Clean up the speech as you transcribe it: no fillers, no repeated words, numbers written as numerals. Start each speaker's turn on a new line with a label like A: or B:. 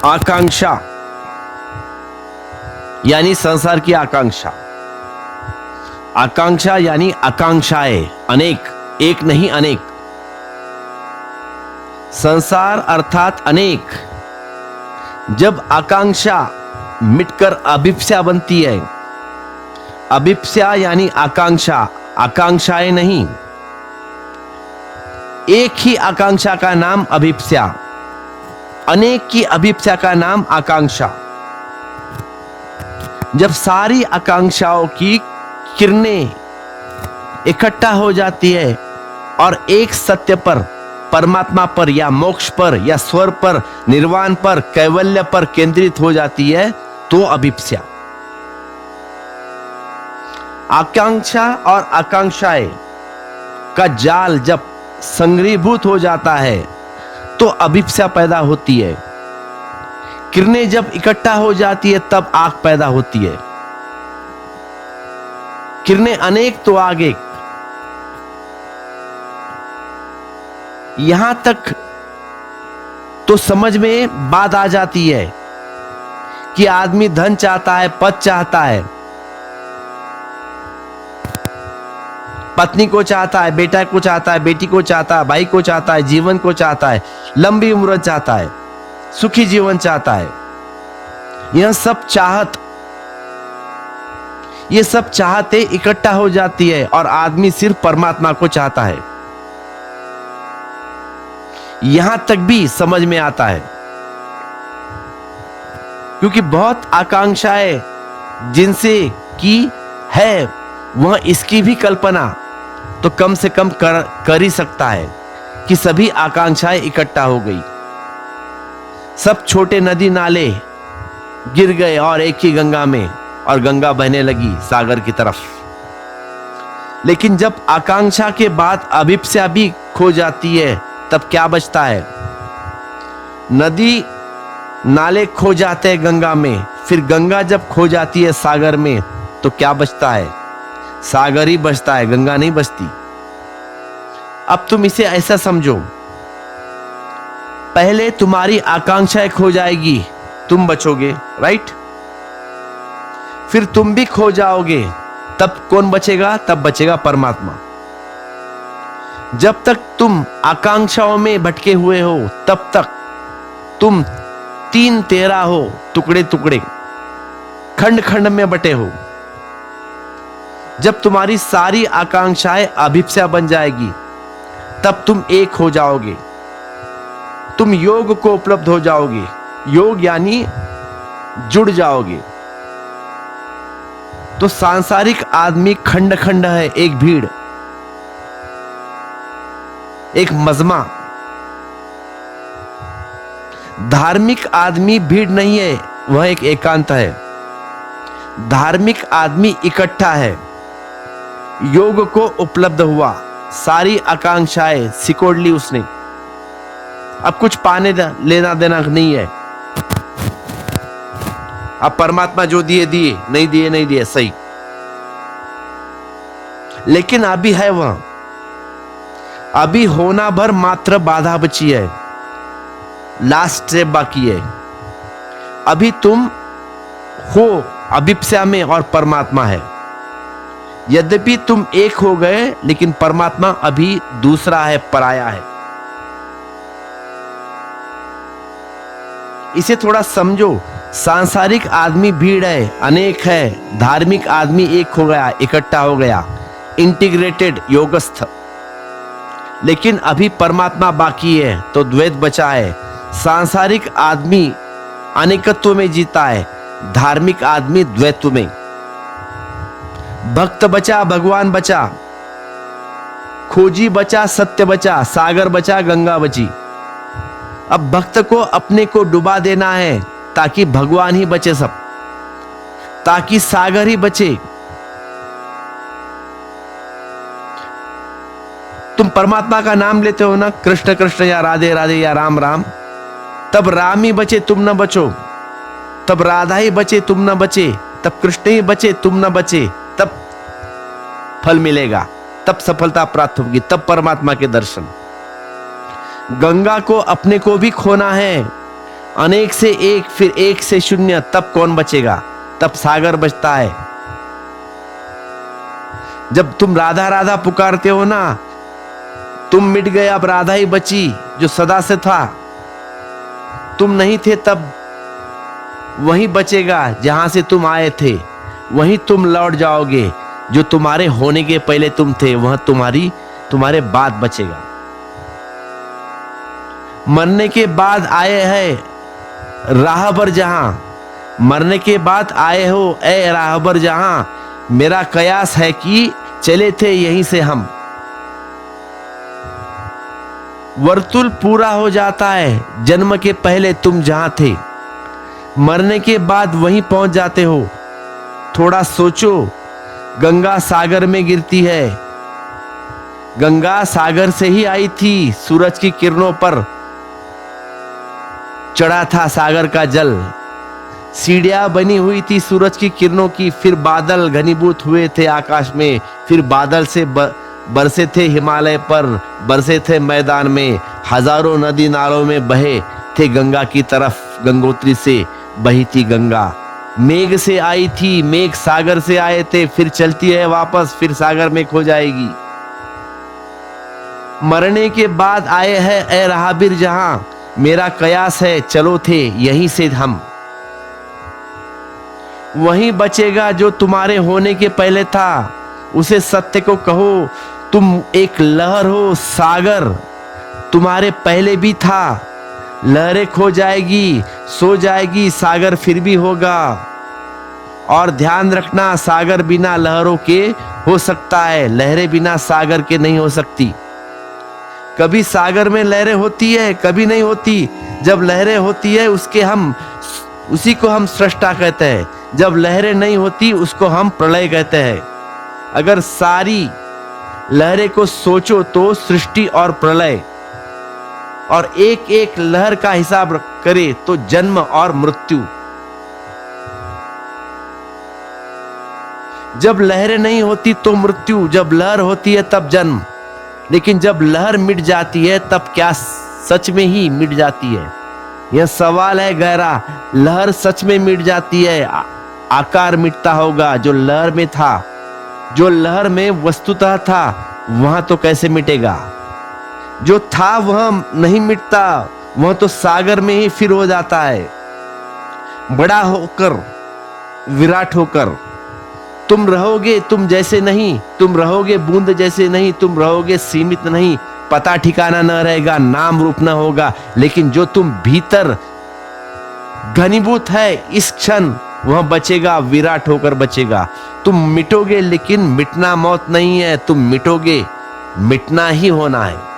A: आकांक्षा यानी संसार की आकांक्षा। आकांक्षा यानी आकांक्षाएं, अनेक, एक नहीं अनेक। संसार अर्थात अनेक। जब आकांक्षा मिटकर अभिप्सा बनती है, अभिप्सा यानी आकांक्षा, आकांक्षाएं नहीं, एक ही आकांक्षा का नाम अभिप्सा, अनेक की अभिप्सा का नाम आकांक्षा। जब सारी आकांक्षाओं की किरणें इकट्ठा हो जाती है और एक सत्य पर, परमात्मा पर या मोक्ष पर या स्वर पर, निर्वाण पर, कैवल्य पर केंद्रित हो जाती है, तो अभिप्सा। आकांक्षा और आकांक्षाएं का जाल जब संग्रीभूत हो जाता है तो अभिप्सा पैदा होती है। किरणें जब इकट्ठा हो जाती है तब आग पैदा होती है। किरणें अनेक तो आग एक। यहां तक तो समझ में बात आ जाती है कि आदमी धन चाहता है, पद चाहता है, पत्नी को चाहता है, बेटा को चाहता है, बेटी को चाहता है, भाई को चाहता है, जीवन को चाहता है, लंबी उम्र चाहता है, सुखी जीवन चाहता है। यह सब चाहत, ये सब चाहते इकट्ठा हो जाती है और आदमी सिर्फ परमात्मा को चाहता है। यहां तक भी समझ में आता है, क्योंकि बहुत आकांक्षाएं जिनसे की है वह इसकी भी कल्पना तो कम से कम कर ही सकता है कि सभी आकांक्षाएं इकट्ठा हो गई। सब छोटे नदी नाले गिर गए और एक ही गंगा में, और गंगा बहने लगी सागर की तरफ। लेकिन जब आकांक्षा के बाद अभिप्सा भी खो जाती है तब क्या बचता है? नदी नाले खो जाते हैं गंगा में, फिर गंगा जब खो जाती है सागर में तो क्या बचता है? सागर ही बचता है, गंगा नहीं बचती। अब तुम इसे ऐसा समझो, पहले तुम्हारी आकांक्षाएं खो जाएगी, तुम बचोगे, राइट? फिर तुम भी खो जाओगे, तब कौन बचेगा? तब बचेगा परमात्मा। जब तक तुम आकांक्षाओं में भटके हुए हो तब तक तुम तीन तेरा हो, टुकड़े टुकड़े, खंड खंड में बटे हो। जब तुम्हारी सारी आकांक्षाएं अभिप्सा बन जाएगी तब तुम एक हो जाओगे, तुम योग को उपलब्ध हो जाओगे। योग यानी जुड़ जाओगे। तो सांसारिक आदमी खंड खंड है, एक भीड़, एक मजमा। धार्मिक आदमी भीड़ नहीं है, वह एक एकांत है। धार्मिक आदमी इकट्ठा है, योग को उपलब्ध हुआ, सारी आकांक्षाएं सिकोड़ ली उसने। अब कुछ पाने लेना देना नहीं है। अब परमात्मा जो दिए दिए, नहीं दिए नहीं दिए, सही। लेकिन अभी है वह, अभी होना भर मात्र बाधा बची है, लास्ट स्टेप बाकी है। अभी तुम हो अभिप्सा में और परमात्मा है। यद्यपि तुम एक हो गए लेकिन परमात्मा अभी दूसरा है, पराया है। इसे थोड़ा समझो। सांसारिक आदमी भीड़ है, अनेक है। धार्मिक आदमी एक हो गया, इकट्ठा हो गया, इंटीग्रेटेड, योगस्थ। लेकिन अभी परमात्मा बाकी है तो द्वैत बचा है। सांसारिक आदमी अनेकत्व में जीता है, धार्मिक आदमी द्वैत्व में। भक्त बचा, भगवान बचा, खोजी बचा, सत्य बचा, सागर बचा, गंगा बची। अब भक्त को अपने को डुबा देना है ताकि भगवान ही बचे सब, ताकि सागर ही बचे। तुम परमात्मा का नाम लेते हो ना, कृष्ण कृष्ण या राधे राधे या राम राम, तब राम ही बचे, तुम न बचो। तब राधा ही बचे, तुम न बचे। तब कृष्ण ही बचे, तुम न बचे। तब फल मिलेगा, तब सफलता प्राप्त होगी, तब परमात्मा के दर्शन। गंगा को अपने को भी खोना है, अनेक से एक, फिर एक से शून्य, तब कौन बचेगा? तब सागर बचता है। जब तुम राधा राधा पुकारते हो ना, तुम मिट गए, अब राधा ही बची जो सदा से था। तुम नहीं थे तब वही बचेगा जहां से तुम आए थे, वहीं तुम लौट जाओगे। जो तुम्हारे होने के पहले तुम थे, वह तुम्हारे बाद बचेगा। मरने के बाद आए हैं राहबर जहां, मरने के बाद आए हो ए राहबर जहां, मेरा कयास है कि चले थे यहीं से हम। वर्तुल पूरा हो जाता है जन्म के पहले तुम जहां थे, मरने के बाद वहीं पहुंच जाते हो। थोड़ा सोचो, गंगा सागर में गिरती है, गंगा सागर से ही आई थी, सूरज की किरणों पर चढ़ा था सागर का जल, सीढ़ियां बनी हुई थी सूरज की किरणों की, फिर बादल घनीभूत हुए थे आकाश में, फिर बादल से बरसे थे हिमालय पर, बरसे थे मैदान में, हजारों नदी नालों में बहे थे गंगा की तरफ, गंगोत्री से बही थी गंगा। मेघ से आई थी, मेघ सागर से आए थे, फिर चलती है वापस, फिर सागर में खो जाएगी। मरने के बाद आए हैं ए राहबीर जहां, मेरा कयास है चलो थे यहीं से हम। वहीं बचेगा जो तुम्हारे होने के पहले था, उसे सत्य को कहो, तुम एक लहर हो सागर, तुम्हारे पहले भी था। लहरें खो जाएगी, सो जाएगी, सागर फिर भी होगा। और ध्यान रखना, सागर बिना लहरों के हो सकता है, लहरें बिना सागर के नहीं हो सकती। कभी सागर में लहरें होती है, कभी नहीं होती। जब लहरें होती है उसी को हम सृष्टा कहते हैं, जब लहरें नहीं होती उसको हम प्रलय कहते हैं। अगर सारी लहरें को सोचो तो सृष्टि और प्रलय, और एक एक लहर का हिसाब करे तो जन्म और मृत्यु। जब लहरें नहीं होती तो मृत्यु, जब लहर होती है तब जन्म। लेकिन जब लहर मिट जाती है तब क्या सच में ही मिट जाती है? यह सवाल है गहरा। लहर सच में मिट जाती है, आकार मिटता होगा जो लहर में था, जो लहर में वस्तुतः था वहां तो कैसे मिटेगा? जो था वह नहीं मिटता, वह तो सागर में ही फिर हो जाता है, बड़ा होकर, विराट होकर। तुम रहोगे तुम जैसे नहीं, तुम रहोगे बूंद जैसे नहीं, तुम रहोगे सीमित नहीं, पता ठिकाना न रहेगा, नाम रूप न होगा। लेकिन जो तुम भीतर घनीभूत है इस क्षण, वह बचेगा, विराट होकर बचेगा। तुम मिटोगे, लेकिन मिटना मौत नहीं है, तुम मिटोगे, मिटना ही होना है।